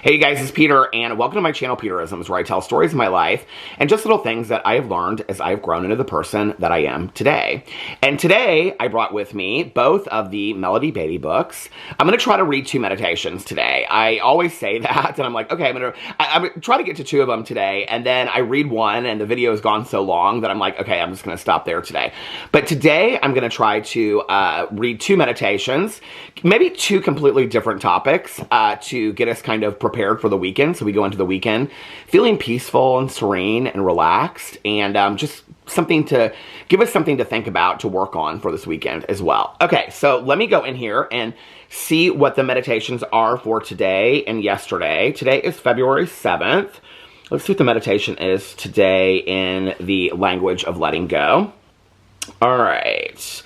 Hey you guys, it's Peter, and welcome to my channel, Peterisms, where I tell stories of my life and just little things that I have learned as I have grown into the person that I am today. And today, I brought with me both of the Melody Beatty books. I'm going to try to read 2 meditations today. I always say that, and I'm like, okay, I'm going to try to get to 2 of them today, and then I read one, and the video has gone so long that I'm like, okay, I'm just going to stop there today. But today, I'm going to try to read 2 meditations, maybe 2 completely different topics to get us kind of prepared for the weekend, so we go into the weekend feeling peaceful and serene and relaxed, and just something to give us something to think about, to work on for this weekend as well. Okay, so let me go in here and see what the meditations are for today and yesterday. Today is February 7th. Let's see what the meditation is today in the language of letting go. All right.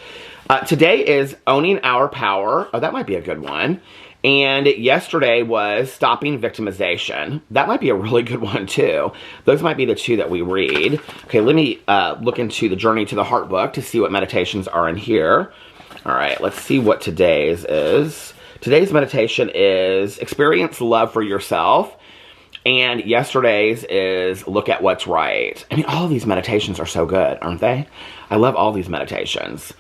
Today is owning our power. Oh, that might be a good one. And yesterday was stopping victimization. That might be a really good one too. Those might be the 2 that we read. Okay, let me look into the Journey to the Heart book to see what meditations are in here. All right, let's see what today's is. Today's meditation is experience love for yourself. And yesterday's is look at what's right. I mean, all of these meditations are so good, aren't they? I love all these meditations.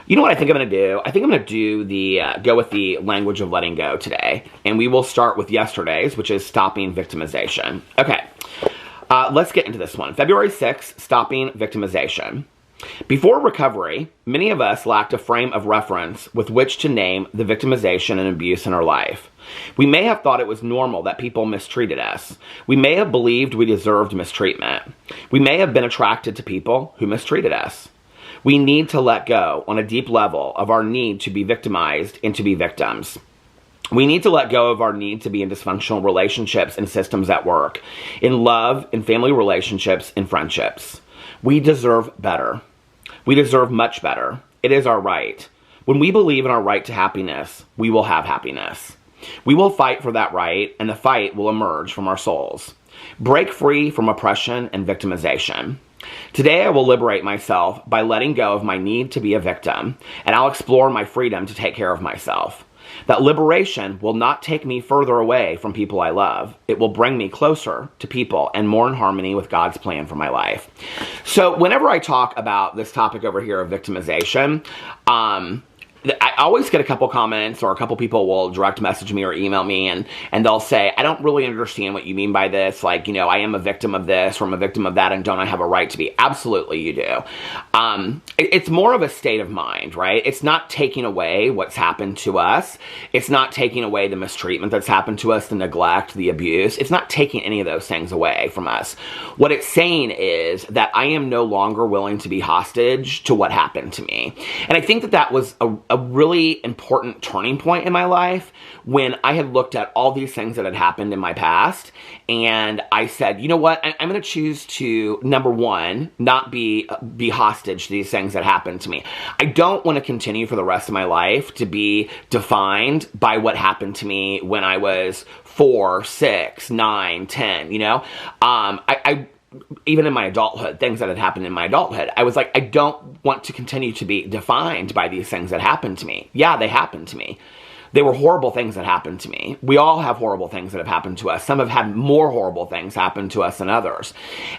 You know what I think I'm going to do? I think I'm going to do the, go with the language of letting go today. And we will start with yesterday's, which is stopping victimization. Okay, let's get into this one. February 6th, stopping victimization. Before recovery, many of us lacked a frame of reference with which to name the victimization and abuse in our life. We may have thought it was normal that people mistreated us. We may have believed we deserved mistreatment. We may have been attracted to people who mistreated us. We need to let go on a deep level of our need to be victimized and to be victims. We need to let go of our need to be in dysfunctional relationships and systems at work, in love, in family relationships, in friendships. We deserve better. We deserve much better. It is our right. When we believe in our right to happiness, we will have happiness. We will fight for that right, and the fight will emerge from our souls. Break free from oppression and victimization. Today I will liberate myself by letting go of my need to be a victim, and I'll explore my freedom to take care of myself. That liberation will not take me further away from people I love. It will bring me closer to people and more in harmony with God's plan for my life. So whenever I talk about this topic over here of victimization, I always get a couple comments, or a couple people will direct message me or email me, and they'll say, I don't really understand what you mean by this. Like, you know, I am a victim of this, or I'm a victim of that, and don't I have a right to be? Absolutely you do. It's more of a state of mind, right? It's not taking away what's happened to us. It's not taking away the mistreatment that's happened to us, the neglect, the abuse. It's not taking any of those things away from us. What it's saying is that I am no longer willing to be hostage to what happened to me. And I think that that was a really important turning point in my life when I had looked at all these things that had happened in my past, and I said, you know what, I'm going to choose to, number one, not be hostage to these things that happened to me. I don't want to continue for the rest of my life to be defined by what happened to me when I was 4, 6, 9, 10, you know? Even in my adulthood, things that had happened in my adulthood, I was like, I don't want to continue to be defined by these things that happened to me. Yeah, they happened to me. They were horrible things that happened to me. We all have horrible things that have happened to us. Some have had more horrible things happen to us than others.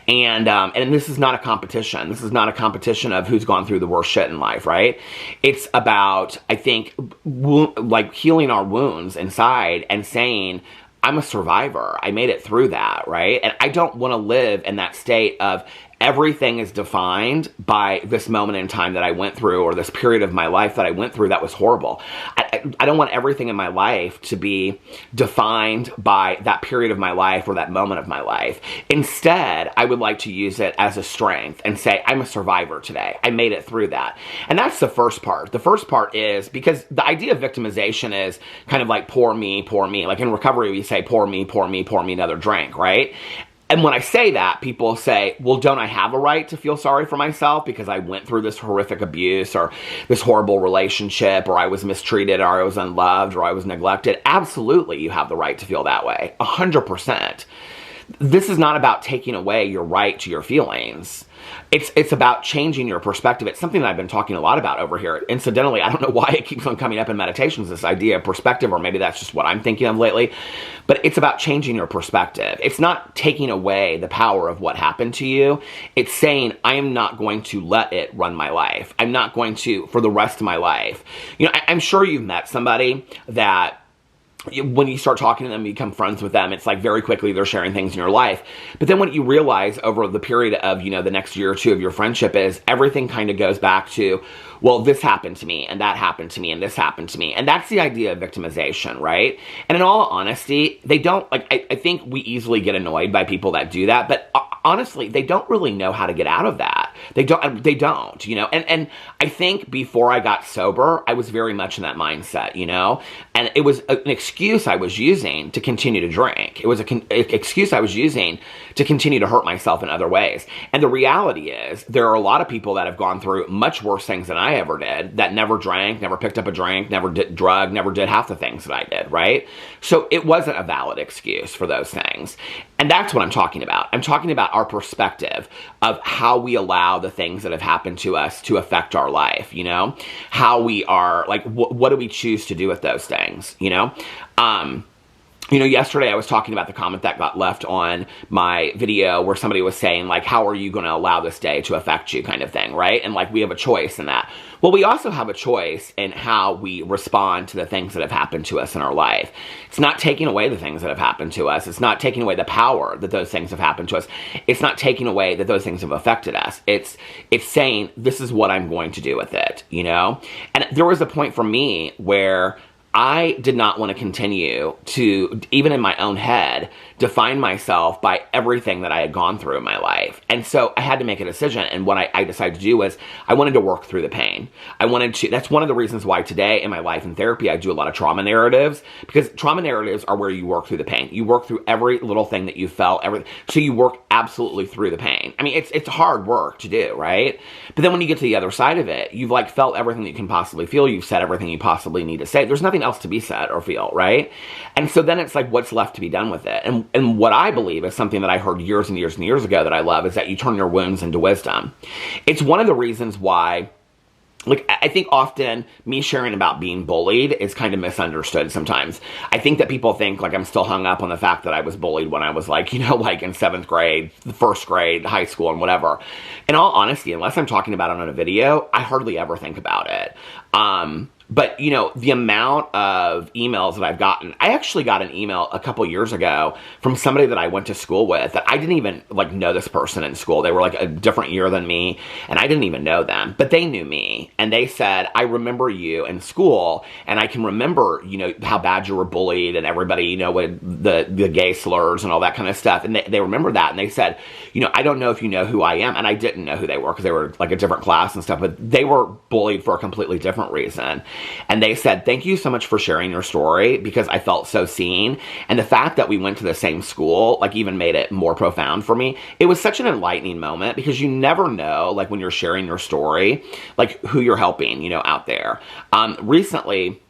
And this is not a competition. This is not a competition of who's gone through the worst shit in life, right? It's about, I think, like healing our wounds inside and saying, I'm a survivor. I made it through that, right? And I don't want to live in that state of everything is defined by this moment in time that I went through, or this period of my life that I went through that was horrible. I don't want everything in my life to be defined by that period of my life or that moment of my life. Instead, I would like to use it as a strength and say, I'm a survivor today. I made it through that. And that's the first part. The first part is, because the idea of victimization is kind of like poor me, poor me. Like in recovery, we say poor me, poor me, pour me another drink, right? And when I say that, people say, well, don't I have a right to feel sorry for myself because I went through this horrific abuse or this horrible relationship, or I was mistreated, or I was unloved, or I was neglected? Absolutely, you have the right to feel that way. 100%. this is not about taking away your right to your feelings. It's about changing your perspective. It's something that I've been talking a lot about over here. Incidentally, I don't know why it keeps on coming up in meditations, this idea of perspective, or maybe that's just what I'm thinking of lately. But it's about changing your perspective. It's not taking away the power of what happened to you. It's saying, I am not going to let it run my life. I'm not going to for the rest of my life. I'm sure you've met somebody that when you start talking to them, you become friends with them, it's like very quickly they're sharing things in your life. But then what you realize over the period of, the next year or two of your friendship is everything kind of goes back to, well, this happened to me, and that happened to me, and this happened to me. And that's the idea of victimization, right? And in all honesty, they don't, I think we easily get annoyed by people that do that, but honestly, they don't really know how to get out of that. They don't, and I think before I got sober, I was very much in that mindset, and it was an excuse I was using to continue to drink. It was an excuse I was using to continue to hurt myself in other ways. And the reality is, there are a lot of people that have gone through much worse things than I ever did, that never drank, never picked up a drink, never did drug, never did half the things that I did, right? So it wasn't a valid excuse for those things. And that's what I'm talking about. I'm talking about our perspective of how we allow the things that have happened to us to affect our life, how we are, what do we choose to do with those things, yesterday I was talking about the comment that got left on my video where somebody was saying, how are you going to allow this day to affect you, kind of thing, right? And we have a choice in that. Well, we also have a choice in how we respond to the things that have happened to us in our life. It's not taking away the things that have happened to us. It's not taking away the power that those things have happened to us. It's not taking away that those things have affected us. It's saying, this is what I'm going to do with it, And there was a point for me where I did not want to continue to, even in my own head, define myself by everything that I had gone through in my life. And so I had to make a decision. And what I decided to do was I wanted to work through the pain. That's one of the reasons why today in my life in therapy, I do a lot of trauma narratives, because trauma narratives are where you work through the pain. You work through every little thing that you felt, so you work absolutely through the pain. I mean, it's hard work to do, right? But then when you get to the other side of it, you've felt everything that you can possibly feel. You've said everything you possibly need to say. There's nothing else to be said or feel, right? And so then it's what's left to be done with it? And what I believe is something that I heard years and years and years ago that I love is that you turn your wounds into wisdom. It's one of the reasons why, I think often me sharing about being bullied is kind of misunderstood sometimes. I think that people think I'm still hung up on the fact that I was bullied when I was in 7th grade, the first grade, high school, and whatever. In all honesty, unless I'm talking about it on a video, I hardly ever think about it. But, the amount of emails that I've gotten, I actually got an email a couple years ago from somebody that I went to school with that I didn't even, know this person in school. They were, a different year than me, and I didn't even know them. But they knew me, and they said, I remember you in school, and I can remember, how bad you were bullied, and everybody, with the gay slurs and all that kind of stuff. And they remember that, and they said, I don't know if you know who I am. And I didn't know who they were because they were, a different class and stuff. But they were bullied for a completely different reason. And they said, thank you so much for sharing your story because I felt so seen. And the fact that we went to the same school, even made it more profound for me. It was such an enlightening moment because you never know, when you're sharing your story, who you're helping, out there. Recently,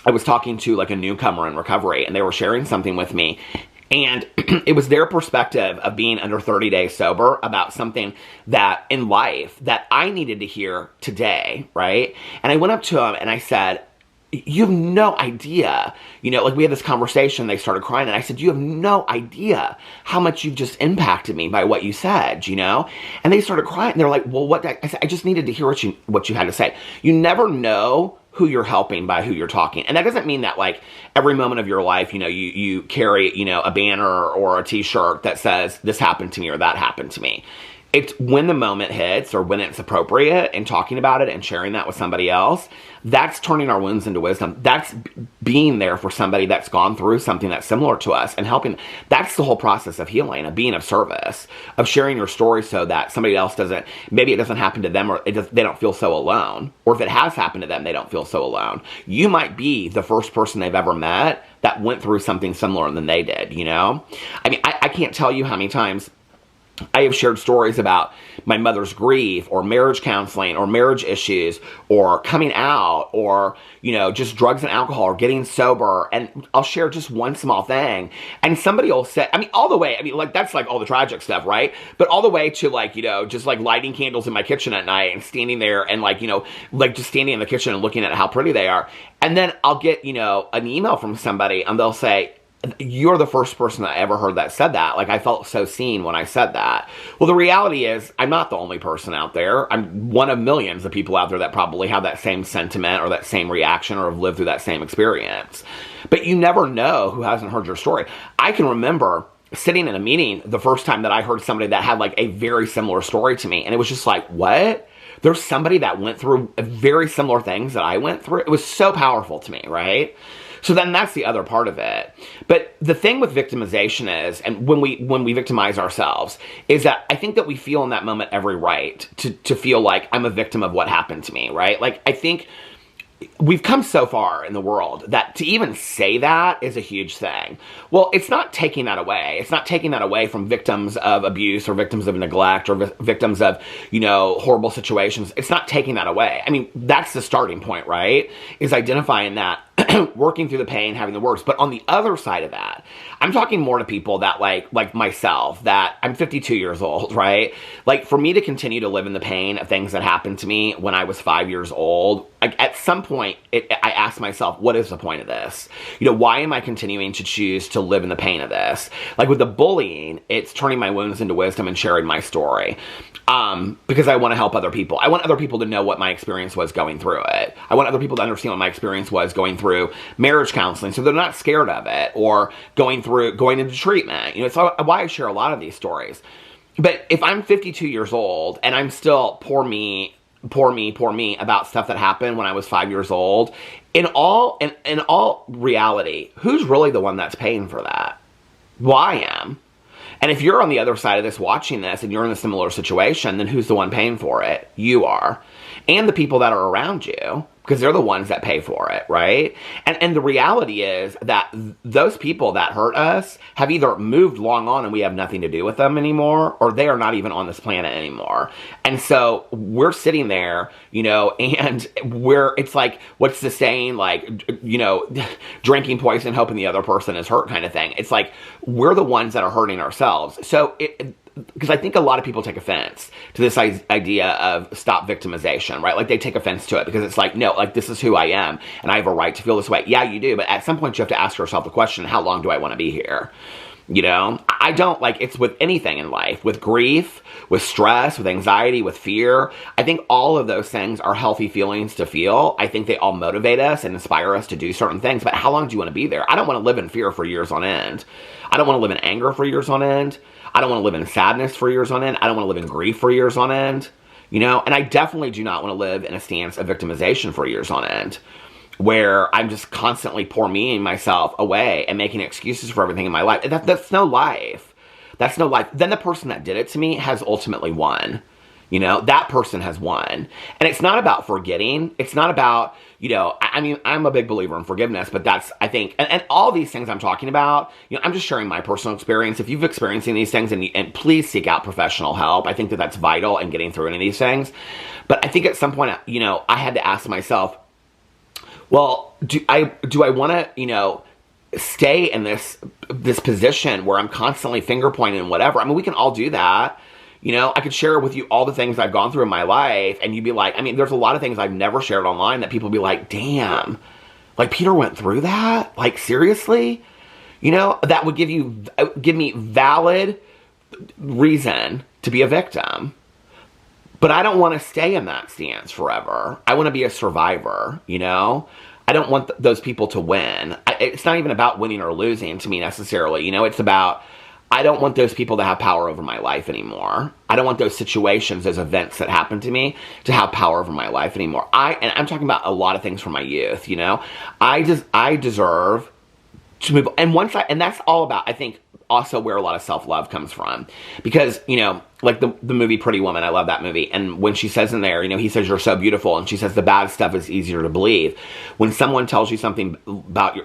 I was talking to a newcomer in recovery and they were sharing something with me. And it was their perspective of being under 30 days sober about something that in life that I needed to hear today, right? And I went up to him and I said, you have no idea, we had this conversation, they started crying, and I said, you have no idea how much you've just impacted me by what you said, And they started crying, and they're like, well, what? I said, I just needed to hear what you had to say. You never know who you're helping by who you're talking. And that doesn't mean that every moment of your life, you carry, a banner or a t-shirt that says this happened to me or that happened to me. It's when the moment hits or when it's appropriate and talking about it and sharing that with somebody else, that's turning our wounds into wisdom. That's being there for somebody that's gone through something that's similar to us and helping. That's the whole process of healing, of being of service, of sharing your story so that somebody else maybe it doesn't happen to them or they don't feel so alone. Or if it has happened to them, they don't feel so alone. You might be the first person they've ever met that went through something similar than they did, I mean, I can't tell you how many times I have shared stories about my mother's grief or marriage counseling or marriage issues or coming out or, just drugs and alcohol or getting sober. And I'll share just one small thing. And somebody will say, all the way, that's like all the tragic stuff, right? But all the way to just like lighting candles in my kitchen at night and standing there and just standing in the kitchen and looking at how pretty they are. And then I'll get, an email from somebody and they'll say, you're the first person I ever heard that said that. Like, I felt so seen when I said that. Well, the reality is I'm not the only person out there. I'm one of millions of people out there that probably have that same sentiment or that same reaction or have lived through that same experience. But you never know who hasn't heard your story. I can remember sitting in a meeting the first time that I heard somebody that had like a very similar story to me. And it was just like, what? There's somebody that went through very similar things that I went through. It was so powerful to me, right? So then that's the other part of it. But the thing with victimization is, and when we victimize ourselves, is that I think that we feel in that moment every right to feel like I'm a victim of what happened to me, right? Like, I think we've come so far in the world that to even say that is a huge thing. Well, it's not taking that away. It's not taking that away from victims of abuse or victims of neglect or victims of, horrible situations. It's not taking that away. That's the starting point, right? Is identifying that, working through the pain, having the words. But on the other side of that, I'm talking more to people that like myself, that I'm 52 years old, right? Like, for me to continue to live in the pain of things that happened to me when I was 5 years old, like, at some point, I asked myself, what is the point of this? Why am I continuing to choose to live in the pain of this? Like, with the bullying, it's turning my wounds into wisdom and sharing my story. Because I want to help other people. I want other people to know what my experience was going through it. I want other people to understand what my experience was going through marriage counseling, so they're not scared of it, or going into treatment. It's why I share a lot of these stories. But if I'm 52 years old and I'm still poor me about stuff that happened when I was 5 years old, in all reality, who's really the one that's paying for that? Well, I am. And if you're on the other side of this watching this and you're in a similar situation, then who's the one paying for it? You are. And the people that are around you, because they're the ones that pay for it, right? And the reality is that those people that hurt us have either moved long on and we have nothing to do with them anymore, or they are not even on this planet anymore. And so we're sitting there, and it's like, what's the saying? Like, drinking poison, hoping the other person is hurt kind of thing. It's like, we're the ones that are hurting ourselves. So because I think a lot of people take offense to this idea of stop victimization, right? Like, they take offense to it because it's like, no, like, this is who I am and I have a right to feel this way. Yeah, you do. But at some point you have to ask yourself the question, how long do I want to be here? I don't, like, it's with anything in life, with grief, with stress, with anxiety, with fear. I think all of those things are healthy feelings to feel. I think they all motivate us and inspire us to do certain things. But how long do you want to be there? I don't want to live in fear for years on end. I don't want to live in anger for years on end. I don't want to live in sadness for years on end. I don't want to live in grief for years on end. And I definitely do not want to live in a stance of victimization for years on end, where I'm just constantly poor meing myself away and making excuses for everything in my life. That's no life. That's no life. Then the person that did it to me has ultimately won. That person has won. And it's not about forgetting. It's not about, I'm a big believer in forgiveness, but that's, I think, and all these things I'm talking about, I'm just sharing my personal experience. If you've experiencing these things, and please seek out professional help. I think that that's vital in getting through any of these things. But I think at some point, I had to ask myself, well, do I want to, stay in this position where I'm constantly finger pointing and whatever? We can all do that. I could share with you all the things I've gone through in my life, and you'd be like, there's a lot of things I've never shared online that people be like, damn, like, Peter went through that? Like, seriously? That would give me valid reason to be a victim. But I don't want to stay in that stance forever. I want to be a survivor, I don't want those people to win. It's not even about winning or losing to me necessarily. It's about, I don't want those people to have power over my life anymore. I don't want those situations, those events that happen to me to have power over my life anymore. And I'm talking about a lot of things from my youth, I deserve to move. And that's all about, I think, also where a lot of self-love comes from. Because, you know, like the movie Pretty Woman, I love that movie. And when she says in there, you know, he says, you're so beautiful. And she says, the bad stuff is easier to believe. When someone tells you something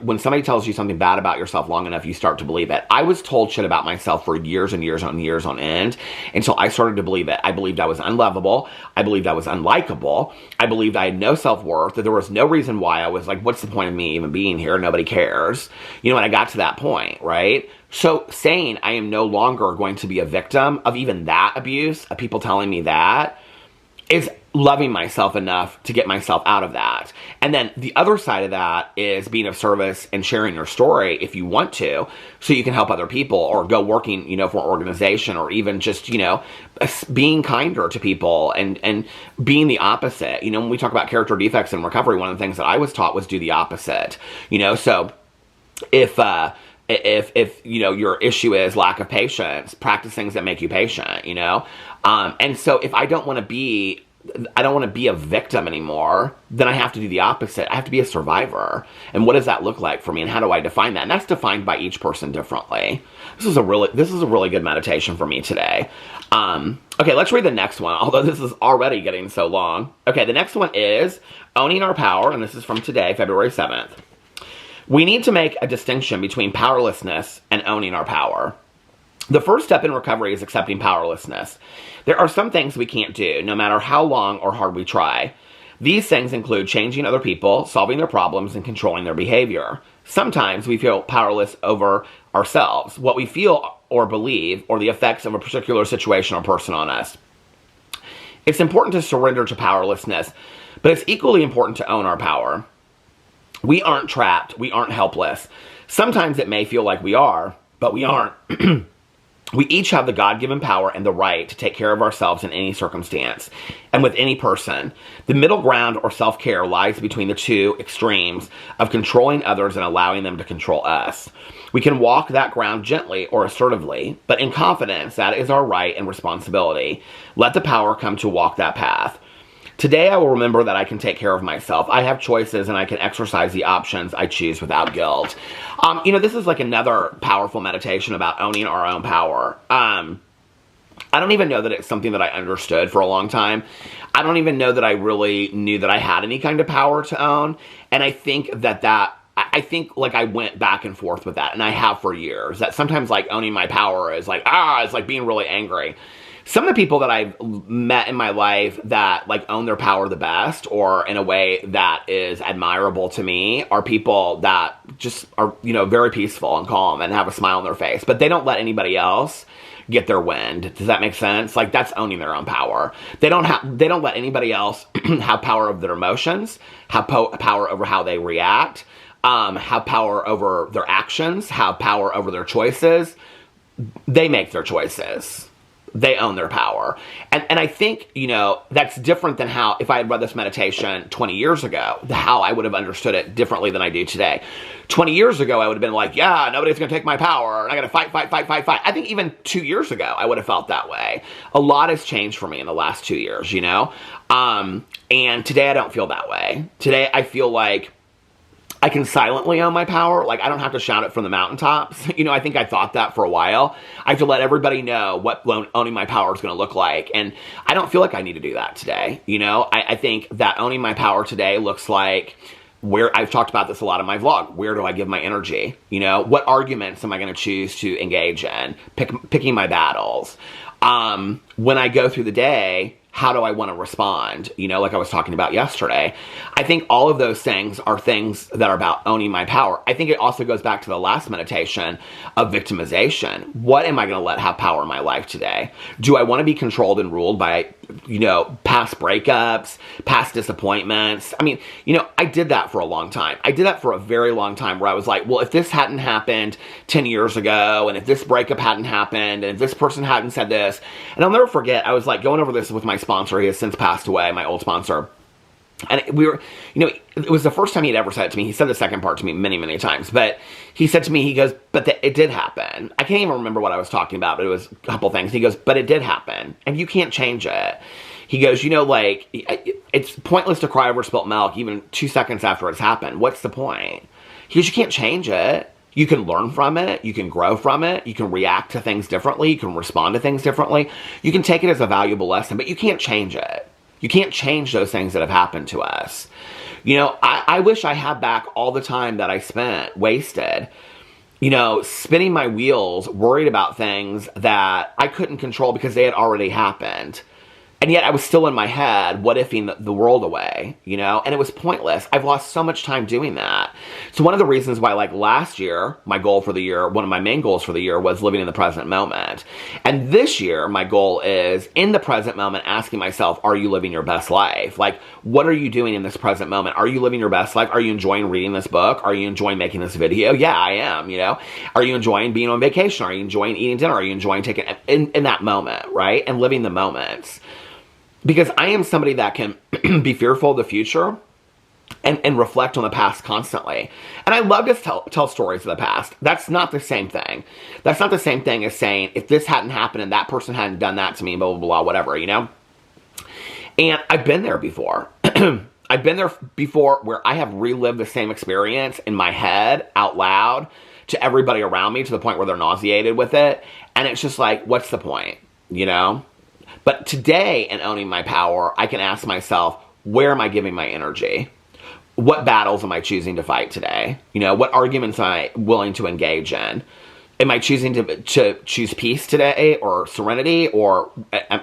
when somebody tells you something bad about yourself long enough, you start to believe it. I was told shit about myself for years and years on years on end until I started to believe it. I believed I was unlovable. I believed I was unlikable. I believed I had no self-worth, that there was no reason why I was like, what's the point of me even being here? Nobody cares. You know, when I got to that point, right? So saying I am no longer going to be a victim of even that abuse, of people telling me that, is loving myself enough to get myself out of that. And then the other side of that is being of service and sharing your story if you want to, so you can help other people or go working, you know, for an organization, or even just, you know, being kinder to people and being the opposite. You know, when we talk about character defects in recovery, one of the things that I was taught was do the opposite, you know. So if you know, your issue is lack of patience, practice things that make you patient, you know? And so if I don't want to be a victim anymore, then I have to do the opposite. I have to be a survivor. And what does that look like for me? And how do I define that? And that's defined by each person differently. This is a really good meditation for me today. Okay, let's read the next one, although this is already getting so long. Okay, the next one is Owning Our Power, and this is from today, February 7th. We need to make a distinction between powerlessness and owning our power. The first step in recovery is accepting powerlessness. There are some things we can't do, no matter how long or hard we try. These things include changing other people, solving their problems, and controlling their behavior. Sometimes we feel powerless over ourselves, what we feel or believe, or the effects of a particular situation or person on us. It's important to surrender to powerlessness, but it's equally important to own our power. We aren't trapped. We aren't helpless. Sometimes it may feel like we are, but we aren't. We each have the God-given power and the right to take care of ourselves in any circumstance and with any person. The middle ground or self-care lies between the two extremes of controlling others and allowing them to control us. We can walk that ground gently or assertively, but in confidence that is our right and responsibility. Let the power come to walk that path. Today, I will remember that I can take care of myself. I have choices, and I can exercise the options I choose without guilt. You know, this is like another powerful meditation about owning our own power. I don't even know that it's something that I understood for a long time. I don't even know that I really knew that I had any kind of power to own. And I think I think like I went back and forth with that, and I have for years. That sometimes like owning my power is like, it's like being really angry. Some of the people that I've met in my life that like own their power the best, or in a way that is admirable to me, are people that just are, you know, very peaceful and calm and have a smile on their face, but they don't let anybody else get their wind. Does that make sense? Like, that's owning their own power. They don't let anybody else have power over their emotions, have power over how they react, have power over their actions, have power over their choices. They make their choices. They own their power. And I think, you know, that's different than how, if I had read this meditation 20 years ago, how I would have understood it differently than I do today. 20 years ago, I would have been like, yeah, nobody's going to take my power, and I got to fight. I think even 2 years ago, I would have felt that way. A lot has changed for me in the last 2 years, you know? And today, I don't feel that way. Today, I feel like I can silently own my power. Like, I don't have to shout it from the mountaintops. You know, I think I thought that for a while. I have to let everybody know what owning my power is going to look like. And I don't feel like I need to do that today. You know, I think that owning my power today looks like where I've talked about this a lot in my vlog. Where do I give my energy? You know, what arguments am I going to choose to engage in? Picking my battles. When I go through the day, how do I want to respond? You know, like I was talking about yesterday. I think all of those things are things that are about owning my power. I think it also goes back to the last meditation of victimization. What am I going to let have power in my life today? Do I want to be controlled and ruled by, you know, past breakups, past disappointments? I mean, you know, I did that for a long time. I did that for a very long time, where I was like, well, if this hadn't happened 10 years ago, and if this breakup hadn't happened, and if this person hadn't said this, and I'll never forget, I was like going over this with my sponsor. He has since passed away, my old sponsor. And we were, you know, it was the first time he'd ever said it to me. He said the second part to me many, many times. But he said to me, he goes, but it did happen. I can't even remember what I was talking about, but it was a couple things. He goes, but it did happen. And you can't change it. He goes, you know, like, it's pointless to cry over spilt milk even 2 seconds after it's happened. What's the point? He goes, you can't change it. You can learn from it. You can grow from it. You can react to things differently. You can respond to things differently. You can take it as a valuable lesson, but you can't change it. You can't change those things that have happened to us. You know, I wish I had back all the time that I spent wasted, you know, spinning my wheels, worried about things that I couldn't control because they had already happened. And yet I was still in my head, what ifing the world away, you know? And it was pointless. I've lost so much time doing that. So one of the reasons why, like last year, my goal for the year, one of my main goals for the year was living in the present moment. And this year, my goal is in the present moment, asking myself, are you living your best life? Like, what are you doing in this present moment? Are you living your best life? Are you enjoying reading this book? Are you enjoying making this video? Yeah, I am, you know? Are you enjoying being on vacation? Are you enjoying eating dinner? Are you enjoying taking, in that moment, right? And living the moments. Because I am somebody that can be fearful of the future and reflect on the past constantly. And I love to tell stories of the past. That's not the same thing. That's not the same thing as saying, if this hadn't happened and that person hadn't done that to me, blah, blah, blah, whatever, you know? And I've been there before. I've been there before where I have relived the same experience in my head out loud to everybody around me to the point where they're nauseated with it. And it's just like, what's the point, you know? But today, in owning my power, I can ask myself, where am I giving my energy? What battles am I choosing to fight today? You know, what arguments am I willing to engage in? Am I choosing to choose peace today or serenity? Or,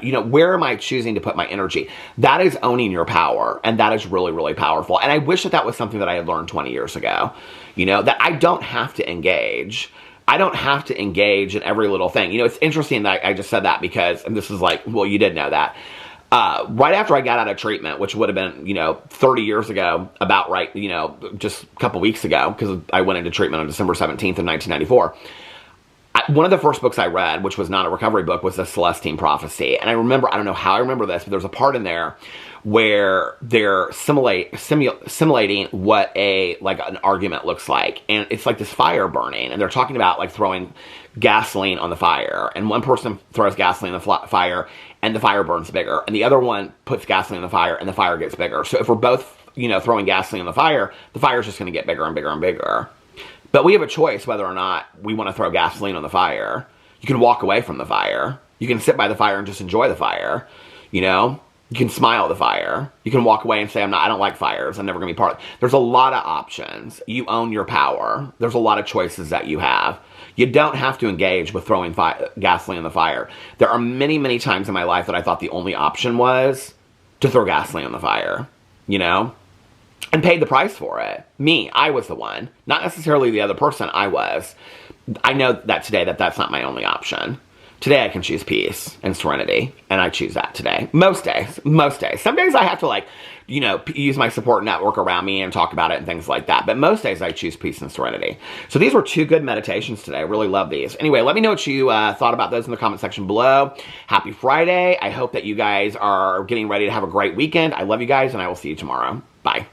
you know, where am I choosing to put my energy? That is owning your power. And that is really, really powerful. And I wish that that was something that I had learned 20 years ago. You know, that I don't have to engage. I don't have to engage in every little thing. You know, it's interesting that I just said that because, and this is like, well, you did know that. Right after I got out of treatment, which would have been, you know, 30 years ago, about right, you know, just a couple weeks ago, because I went into treatment on December 17th of 1994. One of the first books I read, which was not a recovery book, was The Celestine Prophecy. And I remember, I don't know how I remember this, but there's a part in there where they're simulating what an argument looks like. And it's like this fire burning. And they're talking about like throwing gasoline on the fire. And one person throws gasoline on the fire and the fire burns bigger. And the other one puts gasoline on the fire and the fire gets bigger. So if we're both, you know, throwing gasoline on the fire is just going to get bigger and bigger and bigger. But we have a choice whether or not we want to throw gasoline on the fire. You can walk away from the fire. You can sit by the fire and just enjoy the fire, you know? You can smile at the fire. You can walk away and say, I don't like fires. I'm never going to be part of it. There's a lot of options. You own your power. There's a lot of choices that you have. You don't have to engage with throwing gasoline in the fire. There are many, many times in my life that I thought the only option was to throw gasoline on the fire, you know? And paid the price for it. Me, I was the one. Not necessarily the other person, I was. I know that today that's not my only option. Today I can choose peace and serenity, and I choose that today. Most days. Some days I have to, like, you know, use my support network around me and talk about it and things like that. But most days I choose peace and serenity. So these were 2 good meditations today. I really love these. Anyway, let me know what you thought about those in the comment section below. Happy Friday. I hope that you guys are getting ready to have a great weekend. I love you guys, and I will see you tomorrow. Bye.